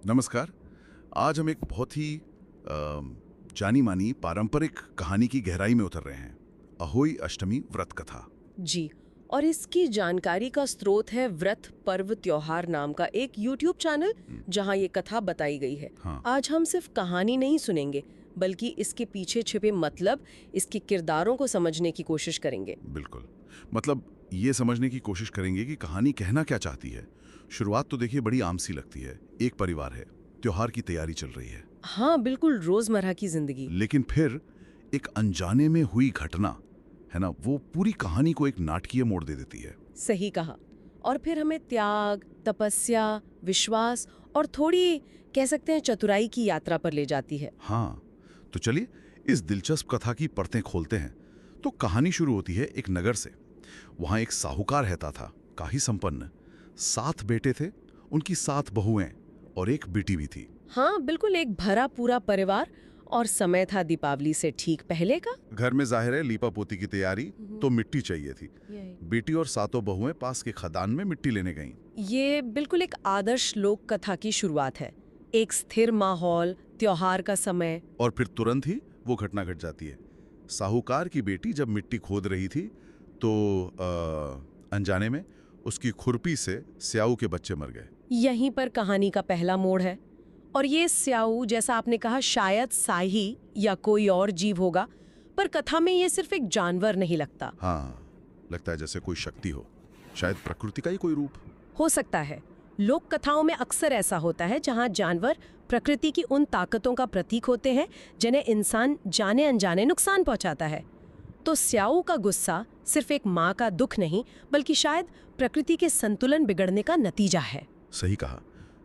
नमस्कार। आज हम एक बहुत ही जानी मानी पारंपरिक कहानी की गहराई में उतर रहे हैं। अहोई अष्टमी व्रत कथा। जी। और इसकी जानकारी का स्रोत है व्रत पर्व त्योहार नाम का एक YouTube चैनल, जहां ये कथा बताई गई है। हाँ। आज हम सिर्फ कहानी नहीं सुनेंगे, बल्कि इसके पीछे छिपे मतलब, इसके किरदारों को समझने की कोशिश करेंगे। बिल्कुल। मतलब ये समझने की कोशिश करेंगे कि कहानी कहना क्या चाहती है। शुरुआत तो देखिए बड़ी आम सी लगती है। एक परिवार है, त्योहार की तैयारी चल रही है। हाँ, बिल्कुल रोजमर्रा की जिंदगी। लेकिन फिर एक अनजाने में हुई घटना है ना, वो पूरी कहानी को एक नाटकीय मोड़ दे देती है। सही कहा। और फिर हमें त्याग, तपस्या, विश्वास और थोड़ी कह सकते हैं चतुराई की यात्रा पर ले जाती है। हाँ, तो चलिए इस दिलचस्प कथा की परतें खोलते हैं। तो कहानी शुरू होती है एक नगर से। वहां एक साहूकार रहता था, काफी संपन्न। 7 बेटे थे, उनकी 7 बहुएं और एक बेटी भी थी। हाँ, बिल्कुल एक भरा पूरा परिवार। और समय था दीपावली से ठीक पहले का। घर में जाहिर है लीपा पोती की तैयारी, तो मिट्टी चाहिए थी। बेटी और 7 बहुएं पास के खदान में मिट्टी लेने गईं। ये बिल्कुल एक आदर्श लोक कथा की शुरुआत है। एक स्थिर माहौल, त्योहार का समय। और फिर तुरंत ही वो घटना घट जाती है। साहूकार की बेटी जब मिट्टी खोद रही थी तो अनजाने में उसकी खुरपी से स्याऊ के बच्चे मर गए। यहीं पर कहानी का पहला मोड़ है। और ये स्याऊ, जैसा आपने कहा, शायद साही या कोई और जीव होगा, पर कथा में ये सिर्फ एक जानवर नहीं लगता। हाँ, लगता है जैसे कोई शक्ति हो, शायद प्रकृति का ही कोई रूप। हो सकता है। लोक कथाओं में अक्सर ऐसा होता है जहां जानवर प्रकृति की उन ताकतों का प्रतीक होते हैं जिन्हें इंसान जाने अनजाने नुकसान पहुंचाता है। तो स्याऊ का गुस्सा सिर्फ एक माँ का दुख नहीं, बल्कि शायद प्रकृति के संतुलन बिगड़ने का नतीजा है। सही कहा।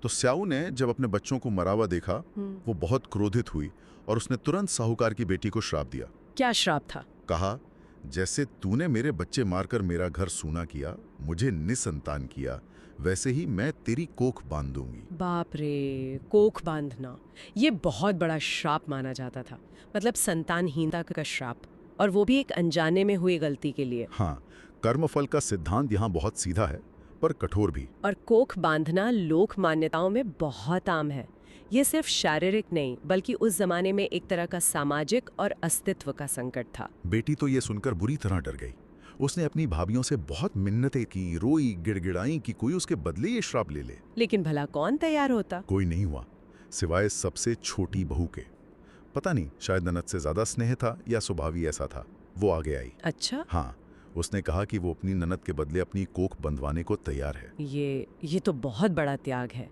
तो स्याऊ ने जब अपने बच्चों को मरा हुआ देखा, वो बहुत क्रोधित हुई और उसने तुरंत साहूकार की बेटी को श्राप दिया। क्या श्राप था? कहा, जैसे तूने मेरे बच्चे मारकर मेरा घर सूना किया, मुझे निसंतान किया, वैसे ही मैं तेरी कोख बांध दूंगी। बाप रे, कोख बांधना ये बहुत बड़ा श्राप माना जाता था। मतलब संतानहीनता का श्राप, और वो भी एक अनजाने में हुई गलती के लिए। हाँ, कर्मफल का सिद्धांत यहाँ बहुत सीधा है, पर कठोर भी। और कोख बांधना लोक मान्यताओं में बहुत आम है। ये सिर्फ शारीरिक नहीं, बल्कि उस जमाने में एक तरह का सामाजिक और अस्तित्व का संकट था। बेटी तो ये सुनकर बुरी तरह डर गई। उसने अपनी भाभियों से बहुत मिन्नतें की, रोई, गिड़गिड़ाई कि कोई उसके बदले ये श्राप ले ले। लेकिन भला कौन तैयार होता? कोई नहीं हुआ, सिवाय सबसे छोटी बहू के। पता नहीं, शायद ननद से ज्यादा स्नेह था या स्वभाव ही ऐसा था। वो आगे आई। अच्छा। हाँ, उसने कहा कि वो अपनी ननद के बदले अपनी कोख बंधवाने को तैयार है। ये तो बहुत बड़ा त्याग है।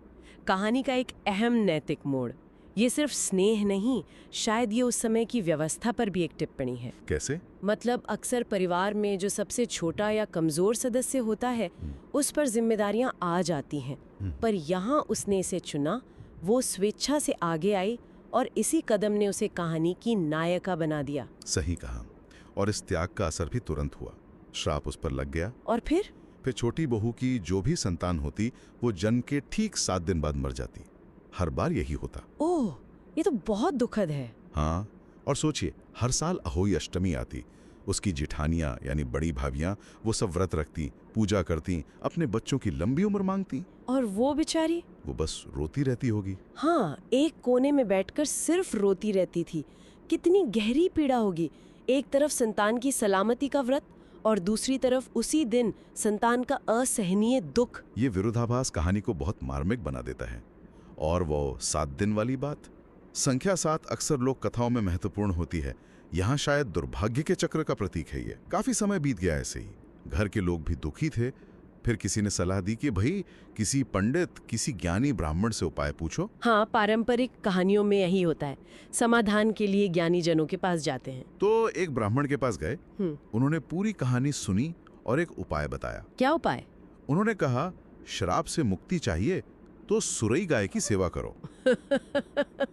कहानी का एक अहम नैतिक मोड़। ये सिर्फ स्नेह नहीं, शायद ये उस समय की व्यवस्था पर भी एक टिप्पणी है। कैसे? मतलब अक्सर परिवार में जो सबसे छोटा या कमजोर सदस्य होता है, उस पर जिम्मेदारियां आ जाती हैं। पर यहाँ उसने इसे चुना, वो स्वेच्छा से आगे आई, और इसी कदम ने उसे कहानी की नायिका बना दिया। सही कहा। और इस त्याग का असर भी तुरंत हुआ। श्राप उस पर लग गया। और फिर छोटी बहू की जो भी संतान होती, वो जन्म के ठीक 7 दिन बाद मर जाती। हर बार यही होता। ओह, ये तो बहुत दुखद है। हाँ, और सोचिए, हर साल अहोई अष्टमी आती। उसकी जिठानियां यानी बड़ी भाभियां वो सब व्रत रखती, पूजा करती, अपने बच्चों की लंबी उम्र मांगती। और वो बेचारी? वो बस रोती रहती होगी। हाँ, एक कोने में बैठकर सिर्फ रोती रहती थी। कितनी गहरी पीड़ा होगी। एक तरफ संतान की सलामती का व्रत, और दूसरी तरफ उसी दिन संतान का असहनीय दुख। ये विरोधाभास कहानी को बहुत मार्मिक बना देता है। और वो 7 दिन वाली बात, संख्या 7 अक्सर लोक कथाओं में महत्वपूर्ण होती है। यहाँ शायद दुर्भाग्य के चक्र का प्रतीक है ये। काफी समय बीत गया ऐसे ही। घर के लोग भी दुखी थे। फिर किसी ने सलाह दी कि भाई किसी पंडित, किसी ज्ञानी ब्राह्मण से उपाय पूछो। हाँ, पारंपरिक कहानियों में यही होता है। समाधान के लिए ज्ञानी जनों के पास जाते हैं। तो एक ब्राह्मण के पास गए। उन्होंने पूरी कहानी सुनी और एक उपाय बताया। क्या उपाय? उन्होंने कहा, श्राप से मुक्ति चाहिए तो सुरई गाय की सेवा करो।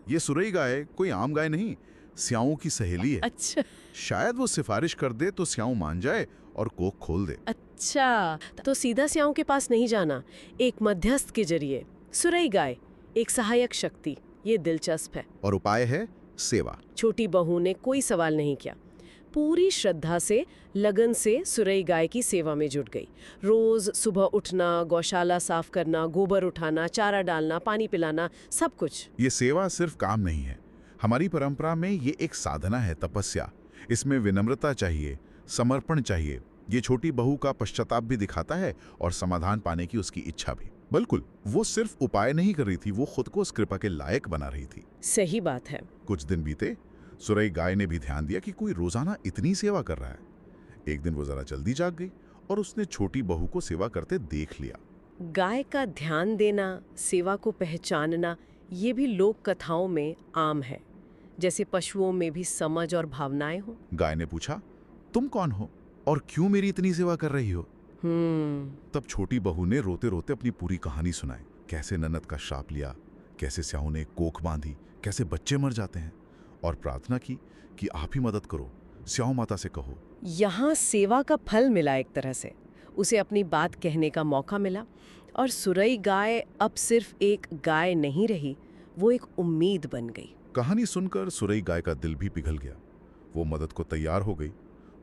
ये सुरई गाय कोई आम गाय नहीं, स्याऊ की सहेली है। अच्छा। शायद वो सिफारिश कर दे तो स्याऊ मान जाए और कोख खोल दे। अच्छा, तो सीधा स्याऊ के पास नहीं जाना, एक मध्यस्थ के जरिए। सुरई गाय, एक सहायक शक्ति। ये दिलचस्प है। और उपाय है सेवा। छोटी बहू ने कोई सवाल नहीं किया। पूरी श्रद्धा से, लगन से सुरई गाय की सेवा में जुट गई। रोज सुबह उठना, गौशाला साफ करना, गोबर उठाना, चारा डालना, पानी पिलाना, सब कुछ। ये सेवा सिर्फ काम नहीं है, हमारी परंपरा में ये एक साधना है, तपस्या। इसमें विनम्रता चाहिए, समर्पण चाहिए। ये छोटी बहू का पश्चाताप भी दिखाता है और समाधान पाने की उसकी इच्छा भी। बिल्कुल, वो सिर्फ उपाय नहीं कर रही थी, वो खुद को उस कृपा के लायक बना रही थी। सही बात है। कुछ दिन बीते, सुरई गाय ने भी ध्यान दिया कि कोई रोजाना इतनी सेवा कर रहा है। एक दिन वो जरा जल्दी जाग गई और उसने छोटी बहू को सेवा करते देख लिया। गाय का ध्यान देना, सेवा को पहचानना, ये भी लोक कथाओं में आम है, जैसे पशुओं में भी समझ और भावनाएं हो। गाय ने पूछा, तुम कौन हो और क्यों मेरी इतनी सेवा कर रही हो? तब छोटी बहू ने रोते रोते अपनी पूरी कहानी सुनाई। कैसे ननद का श्राप लिया, कैसे स्याऊ ने कोख बांधी, कैसे बच्चे मर जाते हैं, और प्रार्थना की कि आप ही मदद करो, स्याऊ माता से कहो। यहाँ सेवा का फल मिला एक तरह से, उसे अपनी बात कहने का मौका मिला। और सुरई गाय अब सिर्फ एक गाय नहीं रही, वो एक उम्मीद बन गई। कहानी सुनकर सुरई गाय का दिल भी पिघल गया। वो मदद को तैयार हो गई।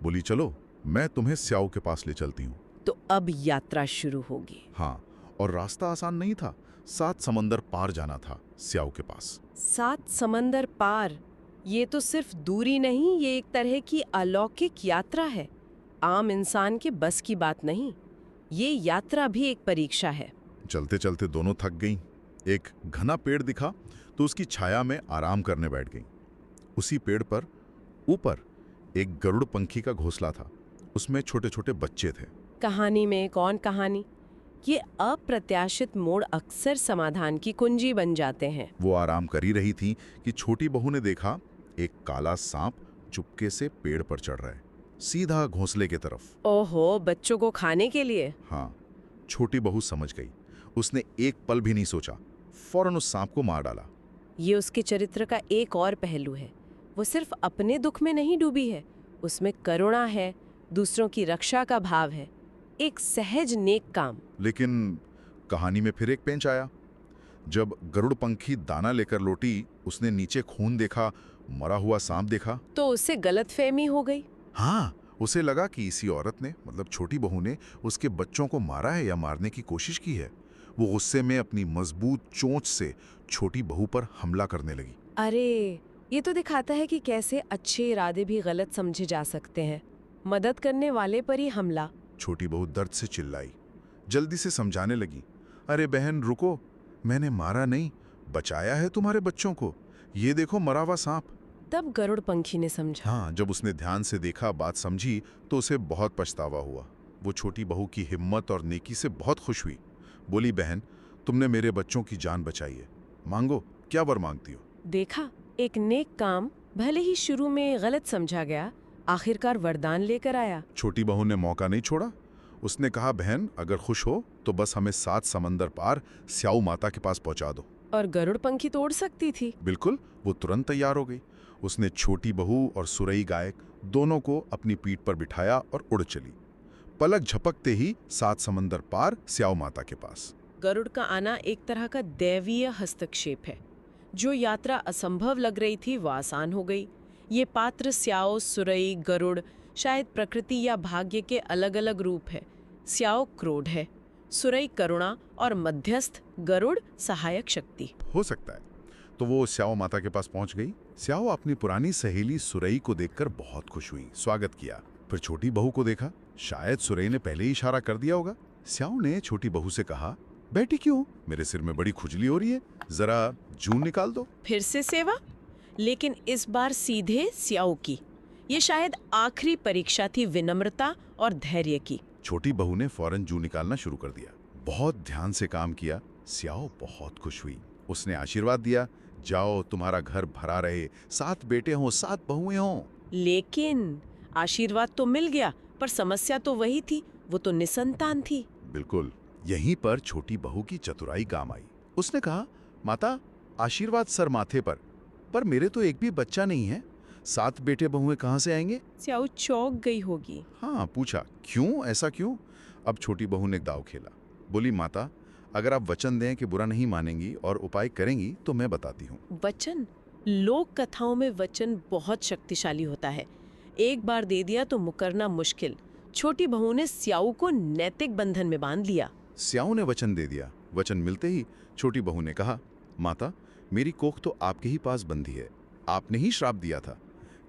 बोली, चलो मैं तुम्हें स्याऊ के पास ले चलती हूँ। तो अब यात्रा शुरू होगी। हाँ, और रास्ता आसान नहीं था। 7 समंदर पार जाना था स्याऊ के पास। 7 समंदर पार, ये तो सिर्फ दूरी नहीं, ये एक तरह की अलौकिक यात्रा है। आम इंसान के बस की बात नहीं, ये यात्रा भी एक परीक्षा है। चलते चलते दोनों थक गईं। एक घना पेड़ दिखा तो उसकी छाया में आराम करने बैठ गईं। उसी पेड़ पर ऊपर एक गरुड़ पंखी का घोंसला था। उसमें छोटे छोटे बच्चे थे। कहानी में कौन कहानी, ये अप्रत्याशित मोड़ अक्सर समाधान की कुंजी बन जाते हैं। वो आराम कर ही रही थी कि छोटी बहू ने देखा एक काला सांप चुपके से पेड़ पर चढ़ रहा है, सीधा घोंसले की तरफ। ओहो, बच्चों को खाने के लिए? हाँ, छोटी बहू समझ गई। उसने एक पल भी नहीं सोचा, फौरन उस सांप को मार डाला। ये उसके चरित्र का एक और पहलू है। वो सिर्फ अपने दुख में नहीं डूबी है, उसमें करुणा है, दूसरों की रक्षा का भाव है, एक सहज नेक काम। लेकिन कहानी में फिर एक पेंच आया। जब गरुड़ पंखी दाना लेकर लौटी, उसने नीचे खून देखा, मरा हुआ सांप देखा, तो उससे गलतफहमी हो गई। हाँ, उसे लगा कि इसी औरत ने, मतलब छोटी बहू ने, उसके बच्चों को मारा है या मारने की कोशिश की है। वो गुस्से में अपनी मजबूत चोंच से छोटी बहू पर हमला करने लगी। अरे, ये तो दिखाता है कि कैसे अच्छे इरादे भी गलत समझे जा सकते हैं। मदद करने वाले पर ही हमला। छोटी बहू दर्द से चिल्लाई, जल्दी से समझाने लगी, अरे बहन रुको, मैंने मारा नहीं, बचाया है तुम्हारे बच्चों को, ये देखो मरा हुआ सांप। तब गरुड़ पंखी ने समझा। हाँ, जब उसने ध्यान से देखा, बात समझी, तो उसे बहुत पछतावा हुआ। वो छोटी बहू की हिम्मत और नेकी से बहुत खुश हुई। बोली, बहन तुमने मेरे बच्चों की जान बचाई है, मांगो, क्या वर मांगती हो? देखा, एक नेक काम भले ही शुरू में गलत समझा गया, आखिरकार वरदान लेकर आया। छोटी बहू ने मौका नहीं छोड़ा। उसने कहा, बहन अगर खुश हो तो बस हमें 7 समंदर पार स्याऊ माता के पास पहुंचा दो। और गरुड़ पंखी तोड़ सकती थी। बिल्कुल, वो तुरंत तैयार हो गई। उसने छोटी बहू और सुरई गाय दोनों को अपनी पीठ पर बिठाया और उड़ चली। पलक झपकते ही 7 समंदर पार स्याऊ माता के पास। गरुड़ का आना एक तरह का दैवीय हस्तक्षेप है। जो यात्रा असंभव लग रही थी वो आसान हो गई। ये पात्र स्याऊ, सुरई, गरुड़ शायद प्रकृति या भाग्य के अलग अलग रूप है। स्याऊ क्रोध है, सुरई करुणा और मध्यस्थ गरुड़ सहायक शक्ति हो सकता है। तो वो स्याऊ माता के पास पहुंच गई। स्याऊ अपनी पुरानी सहेली सुरई को देखकर बहुत खुश हुई, स्वागत किया। फिर छोटी बहू को देखा, शायद सुरई ने पहले ही इशारा कर दिया होगा। स्याऊ ने छोटी बहू से कहा, बैठी क्यों, मेरे सिर में बड़ी खुजली हो रही है, जरा जून निकाल दो। फिर से सेवा, लेकिन इस बार सीधे स्याऊ की। ये शायद आखिरी परीक्षा थी विनम्रता और धैर्य की। छोटी बहू ने फौरन जू निकालना शुरू कर दिया। बहुत ध्यान से काम किया। स्याऊ बहुत खुश हुई। उसने आशीर्वाद दिया, जाओ तुम्हारा घर भरा रहे, 7 बेटे हों, 7 बहुएं हों। लेकिन आशीर्वाद तो मिल गया, पर समस्या तो वही थी, वो तो निसंतान थी। बिल्कुल, यहीं पर छोटी बहू की चतुराई काम आई। उसने कहा, माता आशीर्वाद सर माथे पर मेरे तो एक भी बच्चा नहीं है, 7 बेटे बहुएं कहाँ से आएंगे? स्याऊ चौंक गई होगी। हाँ, पूछा, क्यों, ऐसा क्यों? अब छोटी बहू ने दाव खेला। बोली, माता अगर आप वचन दें कि बुरा नहीं मानेंगी और उपाय करेंगी तो मैं बताती हूँ। वचन? लोक कथाओं में वचन बहुत शक्तिशाली होता है। एक बार दे दिया तो मुकरना मुश्किल। छोटी बहू ने स्याऊ को नैतिक बंधन में बांध लिया। स्याऊ ने वचन दे दिया। वचन मिलते ही छोटी बहू ने कहा, माता, मेरी कोख तो आपके ही पास बंधी है, आपने ही श्राप दिया था,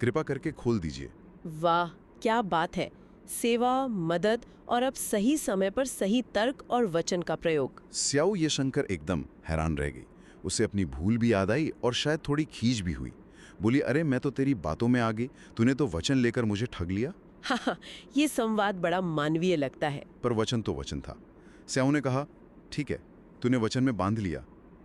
कृपा करके खोल दीजिए। वाह, क्या बात है! सेवा, मदद और अब सही समय पर सही तर्क और वचन का प्रयोग। स्याऊ ये सुनकर एकदम हैरान रह गई। उसे अपनी भूल भी याद आई और शायद थोड़ी खींच भी हुई। बोली, अरे मैं तो तेरी बातों में आ गई, तूने तो वचन लेकर मुझे ठग लिया। हाँ, ये संवाद बड़ा मानवीय लगता है। पर वचन तो वचन था। स्याऊ ने कहा, ठीक है, तूने वचन में बांध लिया,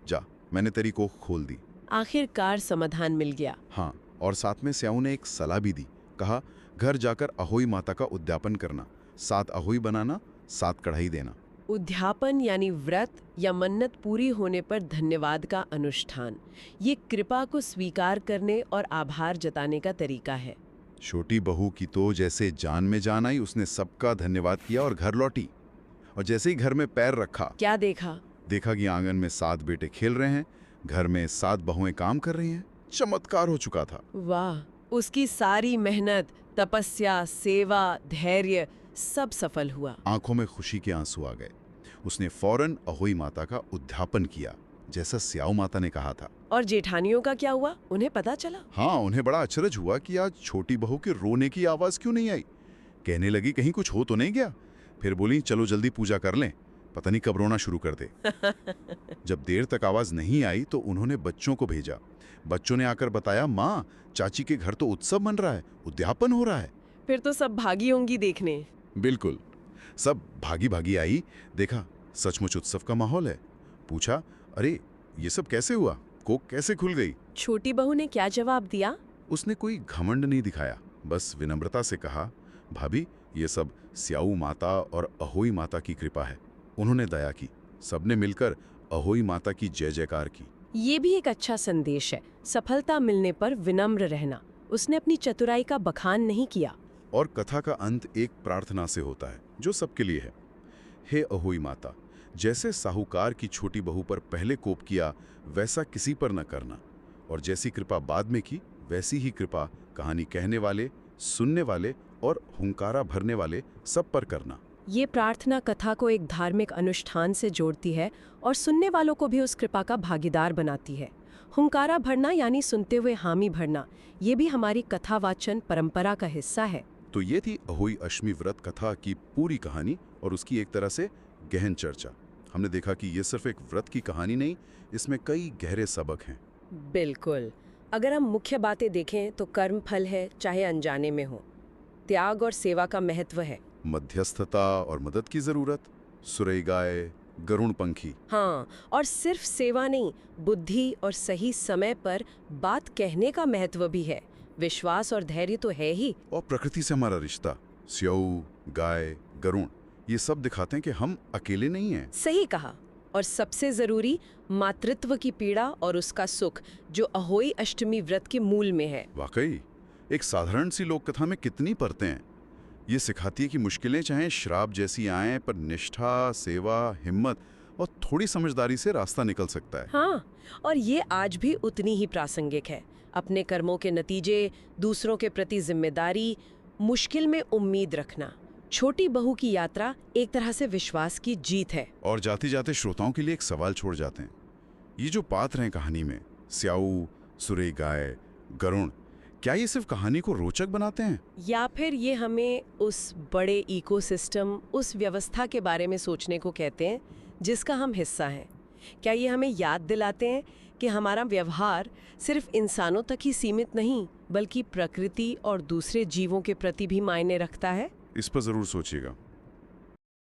जा, मैंने तेरी कोख खोल दी। आखिरकार समाधान मिल गया। हाँ, और साथ में स्याऊ ने एक सलाह भी दी। कहा, घर जाकर अहोई माता का उद्यापन करना, 7 अहोई बनाना, 7 कढ़ाई देना। उद्यापन यानी व्रत या मन्नत पूरी होने पर धन्यवाद का अनुष्ठान। ये कृपा को स्वीकार करने और आभार जताने का तरीका है। छोटी बहू की तो जैसे जान में जान आई, उसने सबका धन्यवाद किया और घर लौटी। और जैसे ही घर में पैर रखा, क्या देखा? देखा कि आंगन में 7 बेटे खेल रहे हैं, घर में 7 बहुएं काम कर रही हैं। चमत्कार हो चुका था। वाह, उसकी सारी मेहनत, तपस्या, सेवा, धैर्य सब सफल हुआ। आंखों में खुशी के आंसू आ गए। उसने फौरन अहोई माता का उद्यापन किया, जैसा स्याऊ माता ने कहा था। और जेठानियों का क्या हुआ? उन्हें पता चला? हाँ, उन्हें बड़ा अचरज हुआ कि आज छोटी बहू के रोने की आवाज क्यों नहीं आई। कहने लगी, कहीं कुछ हो तो नहीं गया। फिर बोली, चलो जल्दी पूजा कर लें, पता नहीं कब रोना शुरू कर दे। जब देर तक आवाज नहीं आई तो उन्होंने बच्चों को भेजा। बच्चों ने आकर बताया, माँ, चाची के घर तो उत्सव बन रहा है, उद्यापन हो रहा है। फिर तो सब भागी होंगी देखने। बिल्कुल, सब भागी भागी आई। देखा, सचमुच उत्सव का माहौल है। पूछा, अरे ये सब कैसे हुआ, कोख कैसे खुल गई? छोटी बहू ने क्या जवाब दिया? उसने कोई घमंड नहीं दिखाया, बस विनम्रता से कहा, भाभी, ये सब स्याऊ माता और अहोई माता की कृपा है। उन्होंने दया की। सबने मिलकर अहोई माता की जय जयकार की। ये भी एक अच्छा संदेश है, सफलता मिलने पर विनम्र रहना। उसने अपनी चतुराई का बखान नहीं किया। और कथा का अंत एक प्रार्थना से होता है, जो सबके लिए है। हे अहोई माता, जैसे साहूकार की छोटी बहू पर पहले कोप किया, वैसा किसी पर न करना, और जैसी कृपा बाद में की, वैसी ही कृपा कहानी कहने वाले, सुनने वाले और हुंकारा भरने वाले सब पर करना। ये प्रार्थना कथा को एक धार्मिक अनुष्ठान से जोड़ती है और सुनने वालों को भी उस कृपा का भागीदार बनाती है। हुंकारा भरना यानी सुनते हुए हामी भरना, ये भी हमारी कथावाचन परंपरा का हिस्सा है। तो ये थी अहोई अष्टमी व्रत कथा की पूरी कहानी और उसकी एक तरह से गहन चर्चा। हमने देखा कि ये सिर्फ एक व्रत की कहानी नहीं, इसमें कई गहरे सबक हैं। बिल्कुल। अगर हम मुख्य बातें देखें तो कर्म फल है, चाहे अनजाने में हो। त्याग और सेवा का महत्व है। मध्यस्थता और मदद की जरूरत। सुरई गाय, गरुण पंखी। हाँ, और सिर्फ सेवा नहीं, बुद्धि और सही समय पर बात कहने का महत्व भी है। विश्वास और धैर्य तो है ही। और प्रकृति से हमारा रिश्ता, स्याऊ, गाय, गरुण, ये सब दिखाते हैं कि हम अकेले नहीं हैं। सही कहा। और सबसे जरूरी, मातृत्व की पीड़ा और उसका सुख, जो अहोई अष्टमी व्रत के मूल में है। वाकई एक साधारण सी लोक कथा में कितनी परतें हैं। ये सिखाती है कि मुश्किलें चाहे श्राप जैसी आएं, पर निष्ठा, सेवा, हिम्मत और थोड़ी समझदारी से रास्ता निकल सकता है। हाँ, और ये आज भी उतनी ही प्रासंगिक है। अपने कर्मों के नतीजे, दूसरों के प्रति जिम्मेदारी, मुश्किल में उम्मीद रखना। छोटी बहू की यात्रा एक तरह से विश्वास की जीत है। और जाते जाते श्रोताओं के लिए एक सवाल छोड़ जाते हैं। ये जो पात्र हैं कहानी में, स्याऊ, सुरई गाय, गरुण, क्या ये सिर्फ कहानी को रोचक बनाते हैं, या फिर ये हमें उस बड़े इकोसिस्टम, उस व्यवस्था के बारे में सोचने को कहते हैं जिसका हम हिस्सा हैं? क्या ये हमें याद दिलाते हैं कि हमारा व्यवहार सिर्फ इंसानों तक ही सीमित नहीं, बल्कि प्रकृति और दूसरे जीवों के प्रति भी मायने रखता है? इस पर जरूर सोचिएगा।